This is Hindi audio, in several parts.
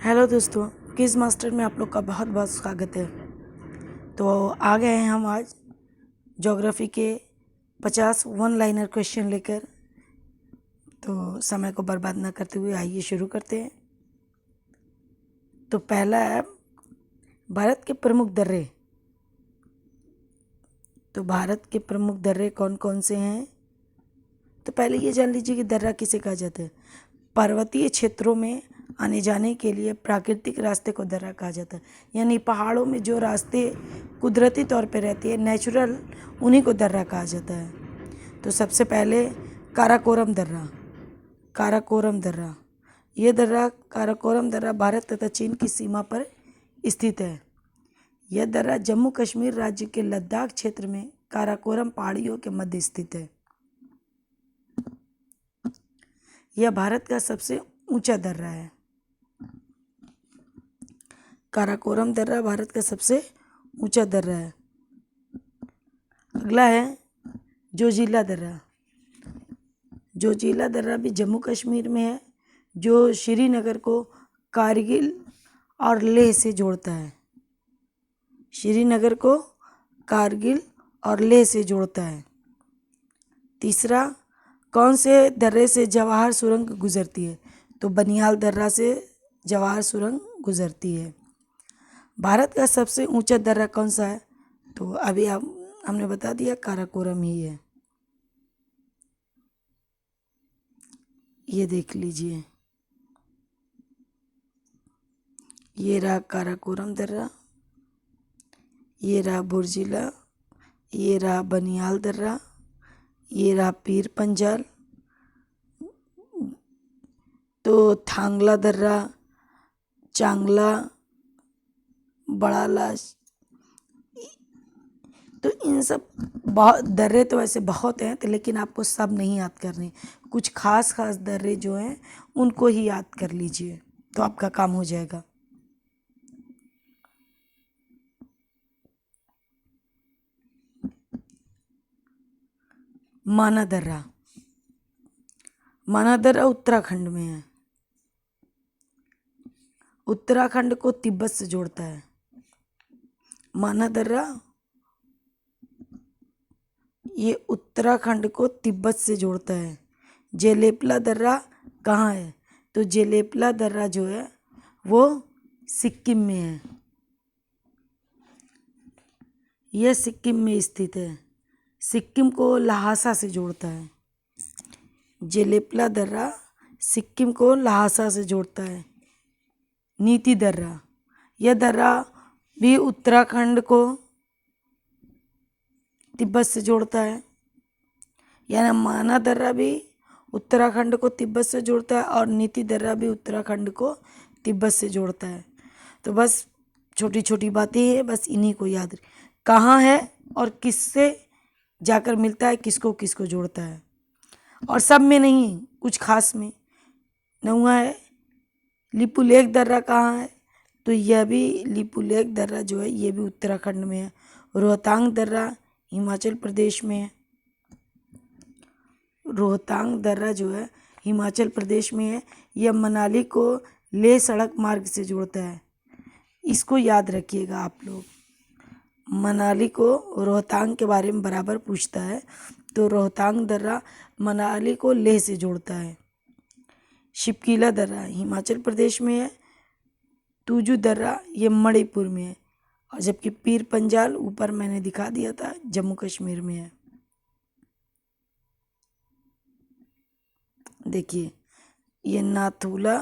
हेलो दोस्तों, क्विज़ मास्टर में आप लोग का बहुत बहुत स्वागत है। तो आ गए हैं हम आज ज्योग्राफी के 50 वन लाइनर क्वेश्चन लेकर। तो समय को बर्बाद ना करते हुए आइए शुरू करते हैं। तो पहला है भारत के प्रमुख दर्रे। तो भारत के प्रमुख दर्रे कौन कौन से हैं? तो पहले ये जान लीजिए कि दर्रा किसे कहा जाता है। पर्वतीय क्षेत्रों में आने जाने के लिए प्राकृतिक रास्ते को दर्रा कहा जाता है, यानी पहाड़ों में जो रास्ते कुदरती तौर पे रहते हैं, नेचुरल, उन्हीं को दर्रा कहा जाता है। तो सबसे पहले काराकोरम दर्रा। काराकोरम दर्रा, ये दर्रा काराकोरम दर्रा भारत तथा चीन की सीमा पर स्थित है। यह दर्रा जम्मू कश्मीर राज्य के लद्दाख क्षेत्र में काराकोरम पहाड़ियों के मध्य स्थित है। यह भारत का सबसे ऊंचा दर्रा है। काराकोरम दर्रा भारत का सबसे ऊंचा दर्रा है। अगला है जोजिला दर्रा। जोजिला दर्रा भी जम्मू कश्मीर में है, जो श्रीनगर को कारगिल और लेह से जोड़ता है। श्रीनगर को कारगिल और लेह से जोड़ता है। तीसरा, कौन से दर्रे से जवाहर सुरंग गुजरती है? तो बनिहाल दर्रा से जवाहर सुरंग गुजरती है। भारत का सबसे ऊंचा दर्रा कौन सा है? तो अभी हमने बता दिया, काराकोरम ही है। ये देख लीजिए, ये रहा काराकोरम दर्रा, ये रहा बुर्जिला, ये रहा बनिहाल दर्रा, ये रहा पीर पंजाल, तो थांगला दर्रा, चांगला, बड़ा लाश। तो इन सब बहुत दर्रे तो ऐसे बहुत हैं, तो लेकिन आपको सब नहीं याद करने। कुछ खास खास दर्रे जो हैं उनको ही याद कर लीजिए, तो आपका काम हो जाएगा। माना दर्रा। माना दर्रा उत्तराखंड में है। उत्तराखंड को तिब्बत से जोड़ता है। माना दर्रा ये उत्तराखंड को तिब्बत से जोड़ता है। जेलेपला दर्रा कहाँ है? तो जेलेपला दर्रा जो है वो सिक्किम में है। यह सिक्किम में स्थित है। सिक्किम को ल्हासा से जोड़ता है। जेलेपला दर्रा सिक्किम को ल्हासा से जोड़ता है। नीति दर्रा, यह दर्रा भी उत्तराखंड को तिब्बत से जोड़ता है। यानी माना दर्रा भी उत्तराखंड को तिब्बत से जोड़ता है और नीति दर्रा भी उत्तराखंड को तिब्बत से जोड़ता है। तो बस छोटी छोटी बातें हैं, बस इन्हीं को याद कहाँ है और किससे जाकर मिलता है, किसको किसको जोड़ता है। और सब में नहीं, कुछ खास में। नौवा है लिपुलेख दर्रा कहाँ है? तो यह भी लिपुलेख दर्रा जो है ये भी उत्तराखंड में है। रोहतांग दर्रा हिमाचल प्रदेश में है। रोहतांग दर्रा जो है हिमाचल प्रदेश में है। यह मनाली को लेह सड़क मार्ग से जोड़ता है। इसको याद रखिएगा आप लोग। मनाली को रोहतांग के बारे में बराबर पूछता है, तो रोहतांग दर्रा मनाली को लेह से जोड़ता है। शिपकीला दर्रा हिमाचल प्रदेश में है। तुजू दर्रा ये मणिपुर में है। और जबकि पीर पंजाल ऊपर मैंने दिखा दिया था, जम्मू कश्मीर में है। देखिए, ये नाथूला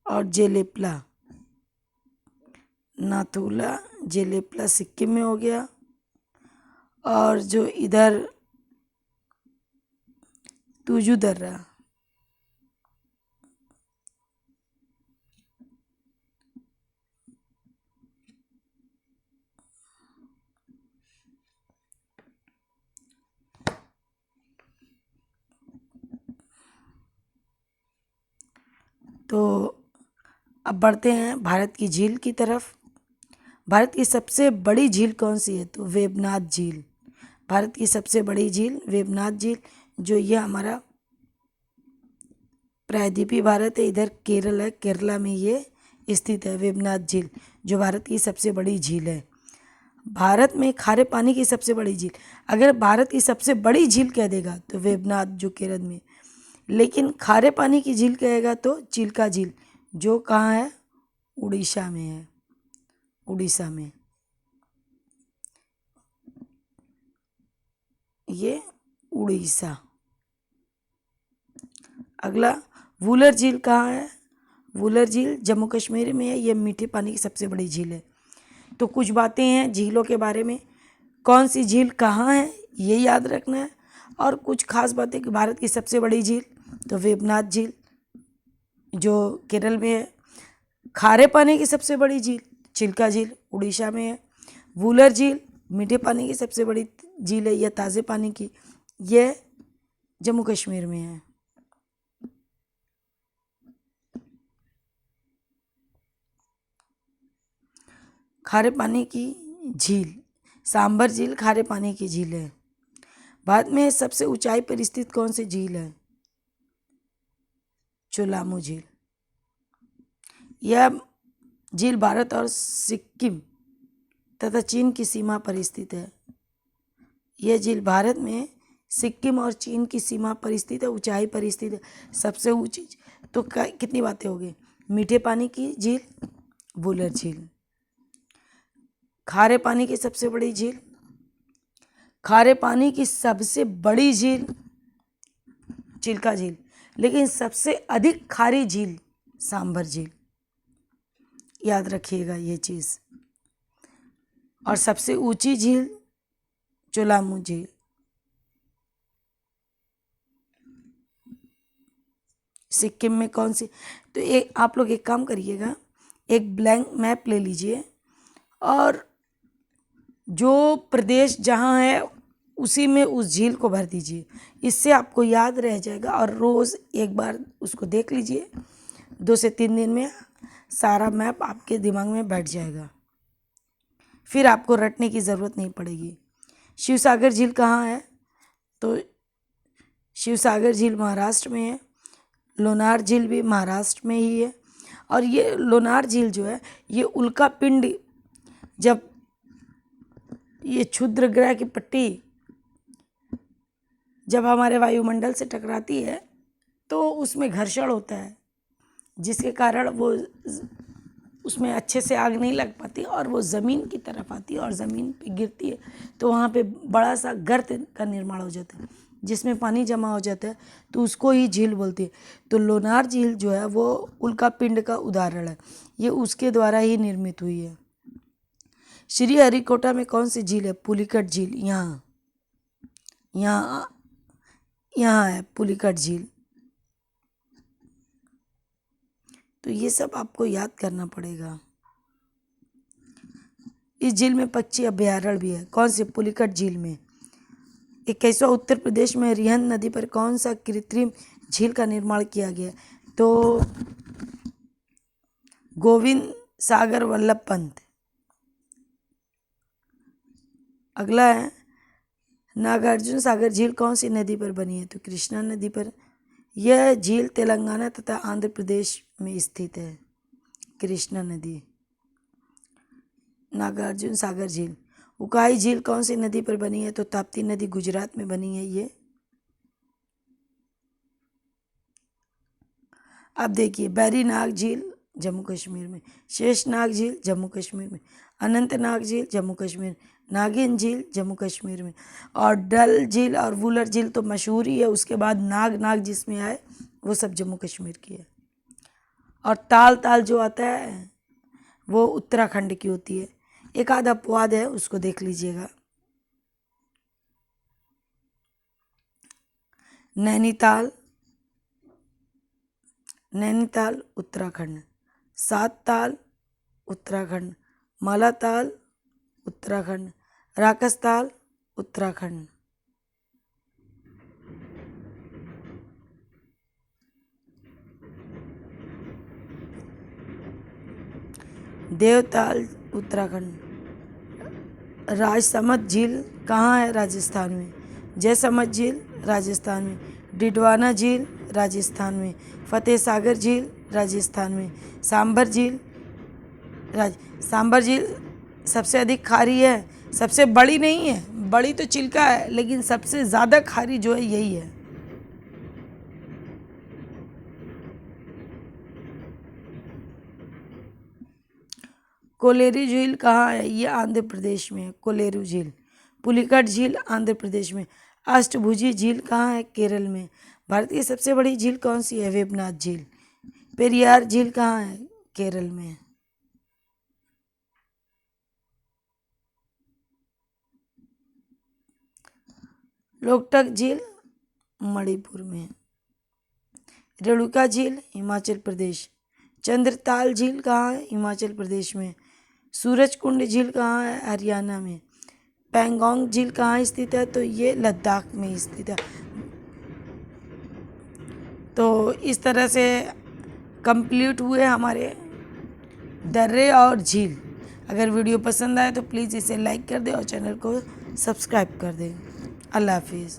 और जेलेपला। नाथूला जेलेपला सिक्किम में हो गया, और जो इधर तुजू दर्रा तो अब बढ़ते हैं भारत की झील की तरफ। भारत की सबसे बड़ी झील कौन सी है? तो वेबनाथ झील। भारत की सबसे बड़ी झील वेबनाथ झील, जो ये हमारा प्रायद्वीपीय भारत है, इधर केरल है, केरला में ये स्थित है वेवनाथ झील, जो भारत की सबसे बड़ी झील है। भारत में खारे पानी की सबसे बड़ी झील, अगर भारत की सबसे बड़ी झील कह देगा तो वेवनाथ जो केरल में, लेकिन खारे पानी की झील कहेगा तो चिल्का झील, जो कहाँ है, उड़ीसा में है, उड़ीसा में, ये उड़ीसा। अगला वुलर झील कहाँ है, वुलर झील जम्मू कश्मीर में है, ये मीठे पानी की सबसे बड़ी झील है। तो कुछ बातें हैं झीलों के बारे में, कौन सी झील कहाँ है ये याद रखना है, और कुछ खास बातें कि भारत की सबसे बड़ी झील तो वेवनाथ झील जो केरल में है, खारे पानी की सबसे बड़ी झील चिल्का झील उड़ीसा में है, वुलर झील मीठे पानी की सबसे बड़ी झील है या ताज़े पानी की, यह जम्मू कश्मीर में है। खारे पानी की झील सांबर झील खारे पानी की झील है। भारत में सबसे ऊंचाई पर स्थित कौन सी झील है, चोलामू झील। यह झील भारत और सिक्किम तथा चीन की सीमा पर स्थित है। यह झील भारत में सिक्किम और चीन की सीमा पर स्थित है, ऊंचाई पर स्थित है, सबसे ऊंची। तो कितनी बातें हो गई, मीठे पानी की झील वुलर झील, खारे पानी की सबसे बड़ी झील, खारे पानी की सबसे बड़ी झील चिल्का झील, लेकिन सबसे अधिक खारी झील सांभर झील, याद रखिएगा ये चीज़। और सबसे ऊंची झील चोलामू झील। सिक्किम में कौन सी, तो एक आप लोग एक काम करिएगा, एक ब्लैंक मैप ले लीजिए और जो प्रदेश जहाँ है उसी में उस झील को भर दीजिए, इससे आपको याद रह जाएगा। और रोज़ एक बार उसको देख लीजिए, 2 से 3 दिन में सारा मैप आपके दिमाग में बैठ जाएगा, फिर आपको रटने की ज़रूरत नहीं पड़ेगी। शिवसागर झील कहाँ है, तो शिवसागर झील महाराष्ट्र में है, लोनार झील भी महाराष्ट्र में ही है। और ये लोनार झील जो है, ये उल्का पिंड जब ये क्षुद्र ग्रह की पट्टी जब हमारे वायुमंडल से टकराती है तो उसमें घर्षण होता है, जिसके कारण वो उसमें अच्छे से आग नहीं लग पाती और वो ज़मीन की तरफ आती है और ज़मीन पे गिरती है, तो वहाँ पे बड़ा सा गर्त का निर्माण हो जाता है जिसमें पानी जमा हो जाता है, तो उसको ही झील बोलती है। तो लोनार झील जो है वो उल्का पिंड का उदाहरण है, ये उसके द्वारा ही निर्मित हुई है। श्रीहरिकोटा में कौन सी झील है, पुलिकट झील, यहाँ है पुलिकट झील। तो ये सब आपको याद करना पड़ेगा। इस झील में पक्षी अभयारण्य भी है, कौन से, पुलिकट झील में। 21वां उत्तर प्रदेश में रिहंद नदी पर कौन सा कृत्रिम झील का निर्माण किया गया, तो गोविंद सागर वल्लभ पंत। अगला है नागार्जुन सागर झील कौन सी नदी पर बनी है, तो कृष्णा नदी पर। यह झील तेलंगाना तथा आंध्र प्रदेश में स्थित है, कृष्णा नदी। नागार्जुन सागर झील। उकाई झील कौन सी नदी पर बनी है, तो ताप्ती नदी गुजरात में बनी है ये। अब देखिए, बैरीनाग झील जम्मू कश्मीर में, शेषनाग झील जम्मू कश्मीर में, अनंतनाग झील जम्मू कश्मीर, नागिन झील जम्मू कश्मीर में, और डल झील और वुलर झील तो मशहूर ही है, उसके बाद नाग जिसमें आए वो सब जम्मू कश्मीर की है। और ताल जो आता है वो उत्तराखंड की होती है। एक आध अपवाद है, उसको देख लीजिएगा। नैनीताल उत्तराखंड, सातताल उत्तराखंड, मालाताल उत्तराखंड, राकसताल उत्तराखंड, देवताल उत्तराखंड। राजसमंद झील कहाँ है, राजस्थान में। जयसमंद झील राजस्थान में, डिडवाना झील राजस्थान में। फतेह सागर झील राजस्थान में। सांभर झील सांभर झील सबसे अधिक खारी है, सबसे बड़ी नहीं है, बड़ी तो चिल्का है लेकिन सबसे ज़्यादा खारी जो है यही है। कोलेरू झील कहाँ है? ये आंध्र प्रदेश में है, कोलेरू झील। पुलिकट झील आंध्र प्रदेश में। अष्टभुजी झील कहाँ है? केरल में। भारत की सबसे बड़ी झील कौन सी है? वेबनाथ झील। पेरियार झील कहाँ है? केरल में। लोकटक झील मणिपुर में। रेणुका झील हिमाचल प्रदेश। चंद्रताल झील कहाँ है? हिमाचल प्रदेश में। सूरजकुंड झील कहाँ है? हरियाणा में। पैंगोंग झील कहाँ स्थित है? तो ये लद्दाख में स्थित है। तो इस तरह से कंप्लीट हुए हमारे दर्रे और झील। अगर वीडियो पसंद आए तो प्लीज़ इसे लाइक कर दें और चैनल को सब्सक्राइब कर दें। अल्लाह हाफिज़।